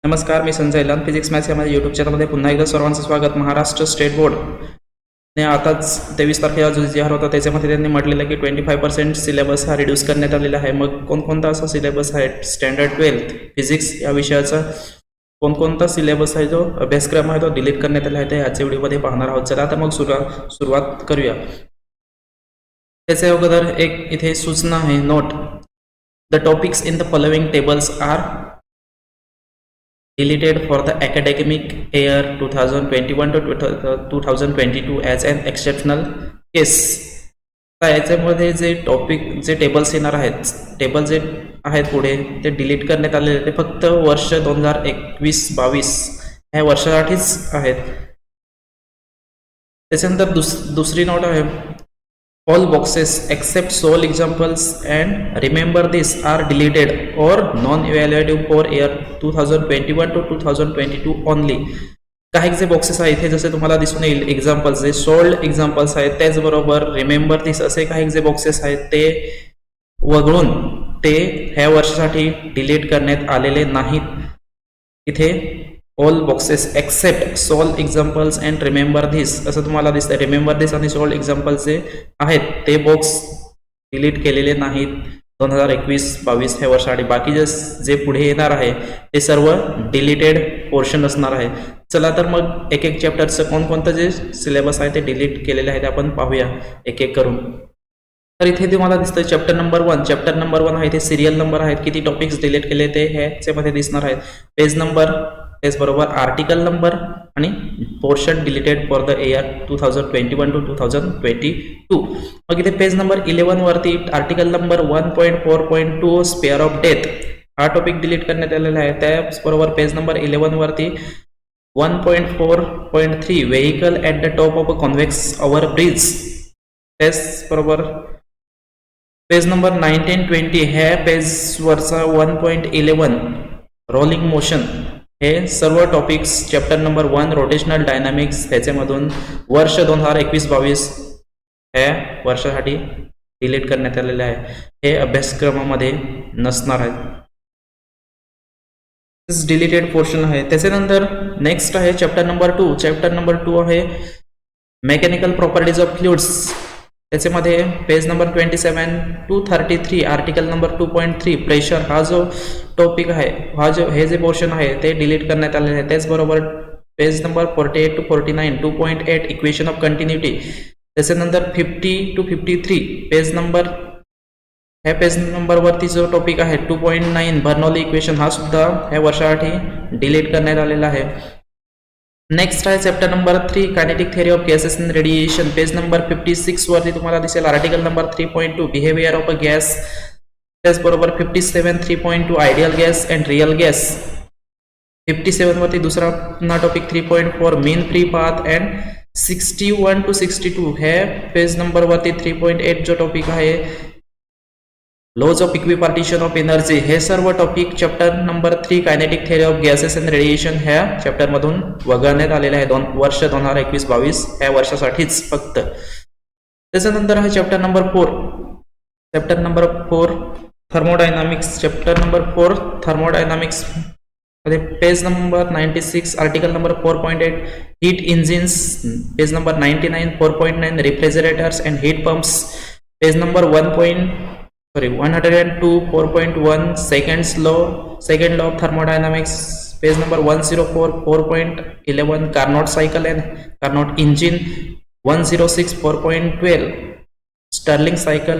नमस्कार, मी Sanjay learn physics maths या माझ्या यूट्यूब चॅनलमध्ये पुन्हा एकदा सर्वांचं स्वागत. महाराष्ट्र स्टेट बोर्ड ने आताच 23 तारखेला जो जी आर होता त्याच्यामध्ये त्यांनी म्हटलेलं की 25% सिलेबस हा रिड्यूस करण्यात आलेला आहे. मग कोणकोणता असा सिलेबस आहे स्टँडर्ड 12th फिजिक्स या विषयाचा कोणकोणता सिलेबस आहे जो अभ्यासक्रम आहे तो डिलीट करण्यात आला आहे ते आजच्या व्हिडिओमध्ये पाहणार आहोत. चला आता मग सुरुवात करूया. त्याच्या अगोदर एक इथे सूचना आहे, note the topics in the following tables are deleted for the academic year 2021 to 2022 as an exceptional case. याच्यामध्ये जे टेबल्स येणार आहेत, टेबल जे आहेत पुढे ते डिलीट करण्यात आलेले ते फक्त वर्ष 2021-22 ह्या वर्षासाठीच आहेत. त्याच्यानंतर दुसरी नोट आहे, all boxes except sole examples and remember this are deleted or non-evaluative for year 2021 to 2022 only. काही जे बॉक्सेस आहेत हे जसे तुम्हाला दिसून येईल एक्झाम्पल्स जे सोल्ड एक्झाम्पल्स आहेत त्याचबरोबर रिमेंबर दिस असे काही जे बॉक्सेस आहेत ते वगळून ते ह्या वर्षासाठी डिलीट करण्यात आलेले नाहीत. इथे all boxes except solved examples and remember this असं तुम्हाला दिसतंय. रिमेंबर धिस आणि सोल्ड एक्झाम्पल्स जे आहेत ते बॉक्स डिलीट केलेले नाहीत 2021-22 ह्या वर्षासाठी. बाकी जे पुढे येणार आहे ते सर्व डिलीटेड पोर्शन असणार आहे. चला तर मग एक एक चॅप्टरचं कोणकोणतं जे सिलेबस आहे ते डिलीट केलेले आहे ते आपण पाहूया एक एक करून. तर इथे तुम्हाला दिसतं चॅप्टर नंबर 1 आहे, इथे सिरियल नंबर आहेत, किती टॉपिक्स डिलीट केले ते ह्याच्यामध्ये दिसणार आहेत. पेज नंबर त्याचबरोबर आर्टिकल नंबर आणि portion deleted for the year 2021 to 2022. मग इथे पेज नंबर 11 वरती article number 1.4.2 sphere of death हा टॉपिक डिलीट करण्यात आलेला आहे. त्याचबरोबर पेज नंबर 11 वरती 1.4.3 vehicle at the top of a convex over bridge. त्याचबरोबर पेज नंबर 19-20 ह्या पेजवरचा 1.11 रोलिंग मोशन हे सर्व topics chapter number 1 rotational dynamics त्याच्यामधून वर्ष 2021-22 ह्या वर्षासाठी डिलीट करण्यात आलेले आहे. हे अभ्यासक्रमामध्ये नसणार आहेत. डिलीटेड पोर्शन आहे. त्याच्यानंतर नेक्स्ट आहे चॅप्टर नंबर 2. चॅप्टर नंबर 2 आहे मेकॅनिकल प्रॉपर्टीज ऑफ फ्लुइड्स. त्याच्यामध्ये page number 27 to 33 article number 2.3 pressure हा जो टॉपिक आहे हे जे पोर्शन आहे ते डिलीट करण्यात आलेले आहे. त्याचबरोबर page number 48 to 49 2.8 equation of continuity. त्याच्यानंतर 50 to 53 पेज नंबरवरती जो टॉपिक आहे 2.9 बर्नौली इक्वेशन हा सुद्धा ह्या वर्षासाठी डिलीट करण्यात आलेला आहे. नेक्स्ट आहे chapter number 3 kinetic theory of gases in radiation. Page number 56 वरती तुम्हाला दिसेल article number 3.2 behaviour of a gas. त्याचबरोबर 57 3.2 ideal gas and real gas. 57 वरती दुसरा पुन्हा topic 3.4 mean free path and 61 to 62 हे पेज नंबर वरती 3.8 जो टॉपिक आहे लॉज ऑफ इक्विपार्टिशन ऑफ एनर्जी. हे सर्व topic chapter number 3 kinetic theory of gases and radiation ह्या चॅप्टर मधून वगळण्यात आलेले आहे वर्ष 2021-22 ह्या वर्षासाठीच फक्त. त्याच्यानंतर आहे chapter number 4. Chapter number 4 thermodynamics. Chapter number 4 thermodynamics मध्ये page number 96 article number 4.8 heat engines. Page number 99 4.9 refrigerators and heat pumps. Page number 102 4.1 second law of thermodynamics. Page number 104 4.11 Carnot cycle and Carnot engine. 106 4.12 Stirling cycle.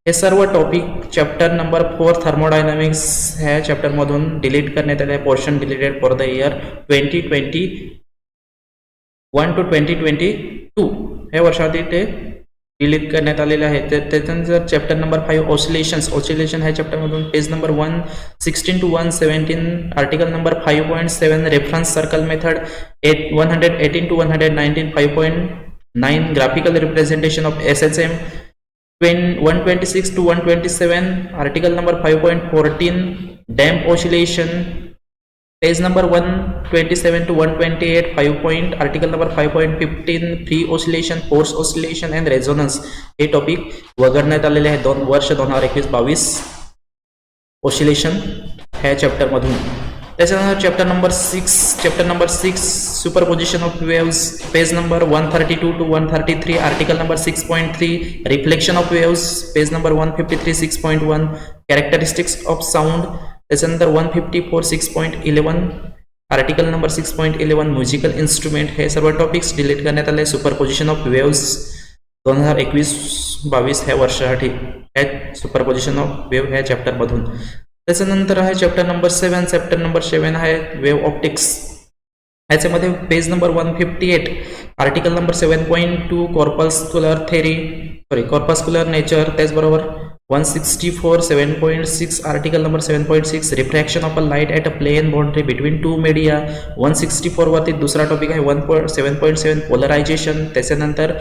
हे सर्व topic chapter number 4 thermodynamics ह्या chapter मधून delete करण्यात आले. Portion deleted for the year 2021 to 2022 ह्या वर्षासाठी ते delete करण्यात आलेले आहे. त्याच्यानंतर चॅप्टर नंबर 5 ऑसिलेशन ह्या चॅप्टर मधून page number 116 to 117 article number 5.7 reference circle method. 118 to 119 5.9 graphical representation of SHM. 126 to 127 article number 5.14 damp oscillation. Page number 127 to 128 article number 5.15 free oscillation, force oscillation and resonance हे topic वगळण्यात आलेले आहे वर्ष 2021-22 oscillation ह्या chapter मधून. त्याच्यानंतर chapter number 6 superposition of waves, page number 132 to 133, article number 6.3 reflection of waves, page number 153 6.1 characteristics of sound, त्याच्यानंतर 154 6.11 article number 6.11 musical instrument. हे सर्व टॉपिक्स डिलीट करण्यात आले सुपरपोजिशन ऑफ वेव्स 2021-22 ह्या वर्षासाठी ह्या सुपरपोजिशन ऑफ वेव्ह ह्या चॅप्टरमधून. त्याच्यानंतर आहे चॅप्टर नंबर 7 आहे वेव्ह ऑप्टिक्स. ह्याच्यामध्ये page number 158 article number 7.2 corpuscular nature, त्याचबरोबर 164 7.6 article number 7.6 refraction of a light at a plane boundary between two media. 164 वरती दुसरा टॉपिक आहे 7.7 पोलरायझेशन. त्याच्यानंतर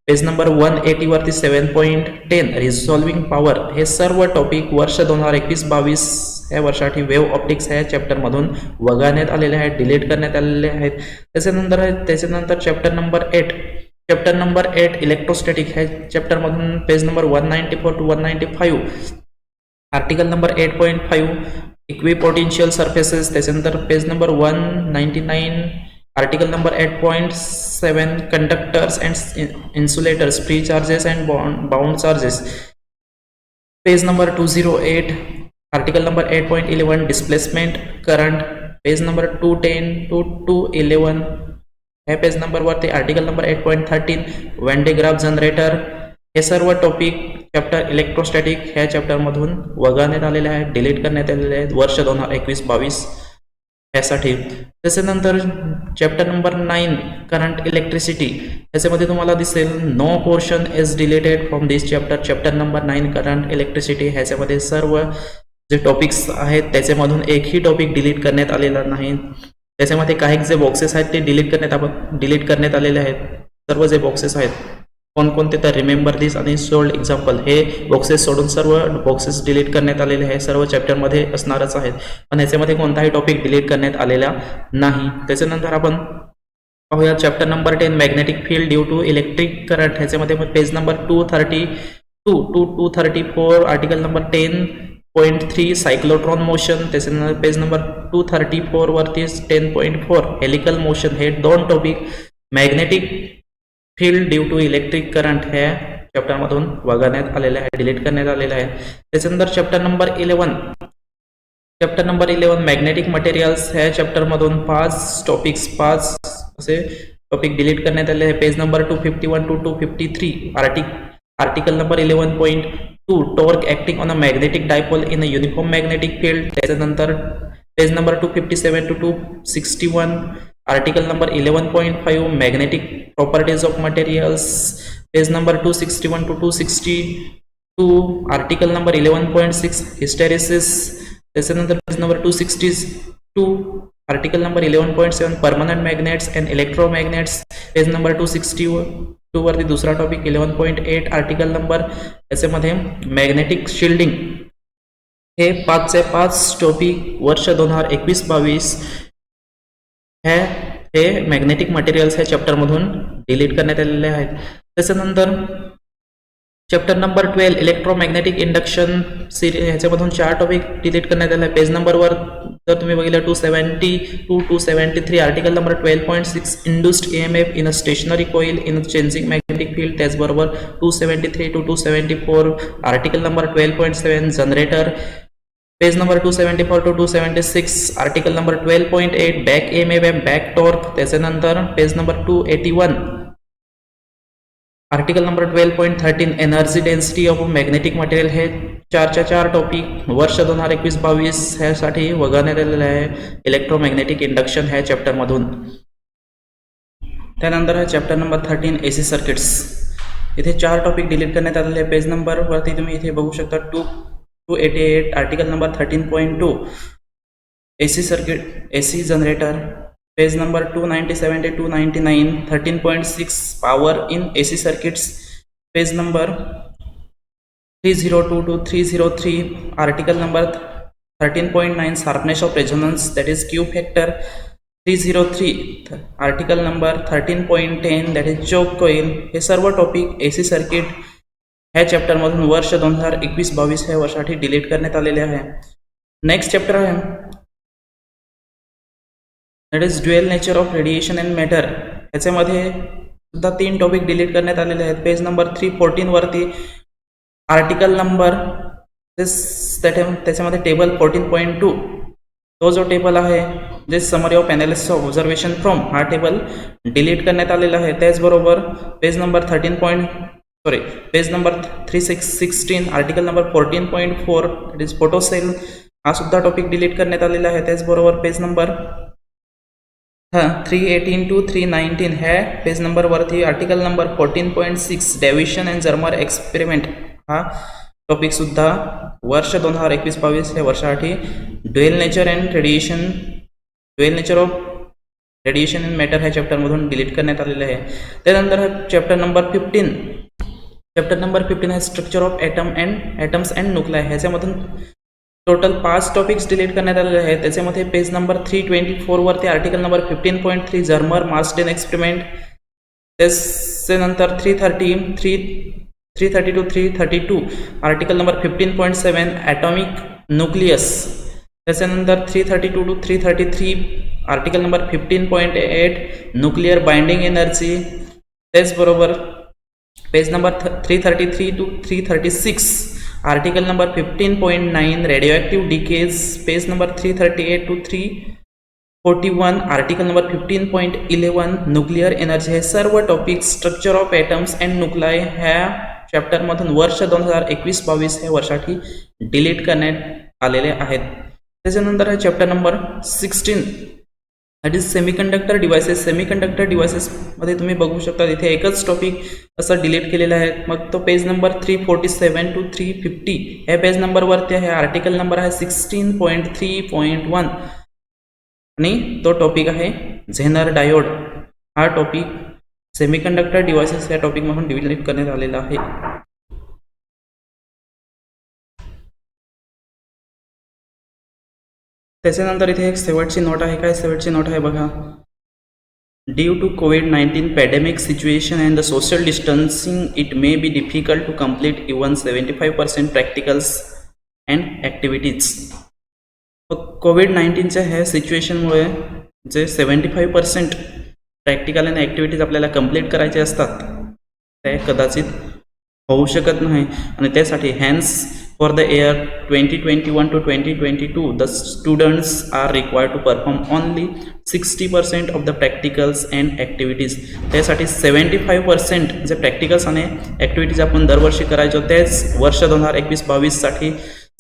पेज नंबर 180 वरती 7.10 रिझॉल्विंग पॉवर. हे सर्व टॉपिक वर्ष 2021-22 या वर्षासाठी वेव्ह ऑप्टिक्स ह्या चॅप्टरमधून वगळण्यात आलेले आहेत, डिलीट करण्यात आलेले आहेत. त्याच्यानंतर चॅप्टर नंबर 8 इलेक्ट्रोस्टॅटिक ह्या चॅप्टरमधून page number 194 to 195 article number 8.5 equipotential surfaces. त्याच्यानंतर page number 199 article number 8.7 conductors and insulators, free charges and bound charges. Page number 208 article number 8.11 displacement current. Page number 210 to 211 ह्या page नंबरवरती article number 8.13 वॅन्डेग्राफ generator. हे सर्व topic chapter electrostatic ह्या चॅप्टरमधून वगळण्यात आलेले आहेत, डिलीट करण्यात आलेले आहेत वर्ष 2021-22 यासाठी. त्याच्यानंतर चॅप्टर नंबर 9 करंट इलेक्ट्रिसिटी. याच्यामध्ये तुम्हाला दिसेल no portion is deleted from this chapter number 9 current electricity. ह्याच्यामध्ये सर्व जे टॉपिक्स आहेत त्याच्यामधून एकही टॉपिक डिलीट करण्यात आलेला नाही. त्याच्यामध्ये काही जे बॉक्सेस आहेत ते डिलीट करण्यात आलेले आहेत. सर्व जे बॉक्सेस आहेत कोणकोणते तर रिमेंबर दिस आणि सोल्ड एक्झाम्पल हे बॉक्सेस सोडून सर्व बॉक्सेस डिलीट करण्यात आलेले आहे. सर्व चॅप्टरमध्ये असणारच आहेत, पण याच्यामध्ये कोणताही टॉपिक डिलीट करण्यात आलेला नाही. त्याच्यानंतर आपण पाहूया chapter number 10 magnetic field due to electric current. ह्याच्यामध्ये page number 232 to 234 article number 10.3 cyclotron motion. त्याच्यानंतर पेज नंबर 234 वरती 10.4 हेलिकल मोशन. हे दोन topic magnetic field due to electric current ह्या चॅप्टरमधून वगळण्यात आलेले आहे, डिलीट करण्यात आलेले आहे. त्याच्यानंतर चॅप्टर नंबर 11 मॅग्नेटिक मटेरियल्स ह्या चॅप्टरमधून 5 असे टॉपिक डिलीट करण्यात आले आहे. Page number 251 to 253 article number 11.2 torque acting on a magnetic dipole in a uniform magnetic field. त्याच्यानंतर page number 257 to 261 article number 11.5 magnetic properties of materials. Page number 261 to 262 article number 11.6 hysteresis. त्याच्यानंतर page number 262 article number 11.7 permanent magnets and electromagnets. Page number 262 वरती दुसरा topic 11.8 article number याच्यामध्ये magnetic shielding. हे 5 topic वर्ष 2021-22 हे magnetic materials ह्या चॅप्टरमधून delete करण्यात आलेले आहेत. त्याच्यानंतर चॅप्टर नंबर 12 इलेक्ट्रोमॅग्नेटिक इंडक्शन ह्याच्यामधून 4 टॉपिक डिलीट करण्यात आले. पेज नंबरवर जर तुम्ही बघितलं 270 to 273 article number 12.6 induced EMF in a stationary coil in changing magnetic field. त्याचबरोबर 273 to 274 article number 12.7 generator. Page number 274 to 276 article number 12.8 back EMF and back torque. त्याच्यानंतर page number 281 article number 12.13 energy density of magnetic material. हे 4 topic वर्ष 2021-22 ह्यासाठी वगळण्यात आलेले आहे electromagnetic induction ह्या चॅप्टरमधून. त्यानंतर आहे चॅप्टर नंबर 13 AC सर्किट्स. इथे 4 टॉपिक डिलीट करण्यात आलेले आहे. पेज नंबरवरती तुम्ही इथे बघू शकता 288 article number 13.2 AC circuit AC generator. Page number 297 to 299 13.6 power in AC circuits. Page number 302 to 303 article number 13.9 sharpness of resonance that is Q factor. 303 article number 13.10 that is choke coil. हे सर्व topic AC circuit ह्या चॅप्टरमधून वर्ष 2021-22 ह्या वर्षासाठी delete करण्यात आलेले आहे. नेक्स्ट चॅप्टर आहे that is dual nature of radiation and matter. ह्याच्यामध्ये सुद्धा 3 टॉपिक डिलीट करण्यात आलेले आहेत. पेज नंबर 314 वरती आर्टिकल नंबर त्याच्यामध्ये टेबल 14.2 तो जो टेबल आहे जे summary of analysis of observation from हा टेबल डिलीट करण्यात आलेला आहे. त्याचबरोबर page number 316 article number 14.4 it is photocell हा सुद्धा टॉपिक डिलीट करण्यात आलेला आहे. त्याचबरोबर पेज नंबर 318 to 319 ह्या पेज नंबरवरती article number 14.6 deviation and Germer experiment हा टॉपिक सुद्धा वर्ष 2021-22 या वर्षासाठी dual nature of radiation and matter ह्या चॅप्टरमधून डिलीट करण्यात आलेले आहे. त्यानंतर चॅप्टर नंबर 15 आहे structure of atoms and nuclei. ह्याच्यामधून टोटल 5 टॉपिक्स डिलीट करण्यात आलेले आहेत. त्याच्यामध्ये पेज नंबर 324 वरती article number 15.3 Germer Marsden experiment. त्याच्यानंतर 330 to 332 article number 15.7 atomic nucleus. त्याच्यानंतर 332 to 333 article number 15.8 nuclear binding energy. त्याचबरोबर page number 333 to 336 article number 15.9 radio decays. Page number 338 to 341 article number 15.11 nuclear energy. हे सर्व topic structure of atoms and nuclei ह्या चॅप्टरमधून वर्ष 2021-22 ह्या वर्षासाठी delete करण्यात आलेले आहेत. त्याच्यानंतर हा chapter number 16 that is semiconductor devices. Semiconductor डिव्हायसेसमध्ये तुम्ही बघू शकता इथे एकच टॉपिक असं डिलीट केलेला आहे. मग तो पेज नंबर 347 to 350 ह्या पेज नंबरवरती आहे. आर्टिकल नंबर आहे 16.3.1 आणि तो टॉपिक आहे झेनर डायोड. हा टॉपिक सेमीकंडक्टर डिव्हायसेस या टॉपिकमधून डिलीट करण्यात आलेला आहे. त्याच्यानंतर इथे एक शेवटची नोट आहे. काय शेवटची नोट आहे बघा. Due to COVID-19 pandemic situation and the social distancing it may be difficult to complete even 75% practicals and activities. COVID-19च्या ह्या सिच्युएशनमुळे जे 75% प्रॅक्टिकल आणि ॲक्टिव्हिटीज आपल्याला कंप्लीट करायचे असतात ते कदाचित होऊ शकत नाही. आणि त्यासाठी hence for the year 2021 to 2022 the students are required to perform only 60% of the practicals and activities. त्यासाठी 75% जे प्रॅक्टिकल्स आणि ॲक्टिव्हिटीज आपण दरवर्षी करायचो तेच वर्ष 2021-22साठी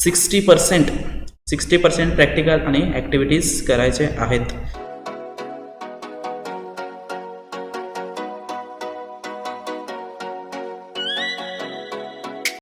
60% प्रॅक्टिकल आणि ॲक्टिव्हिटीज करायचे आहेत.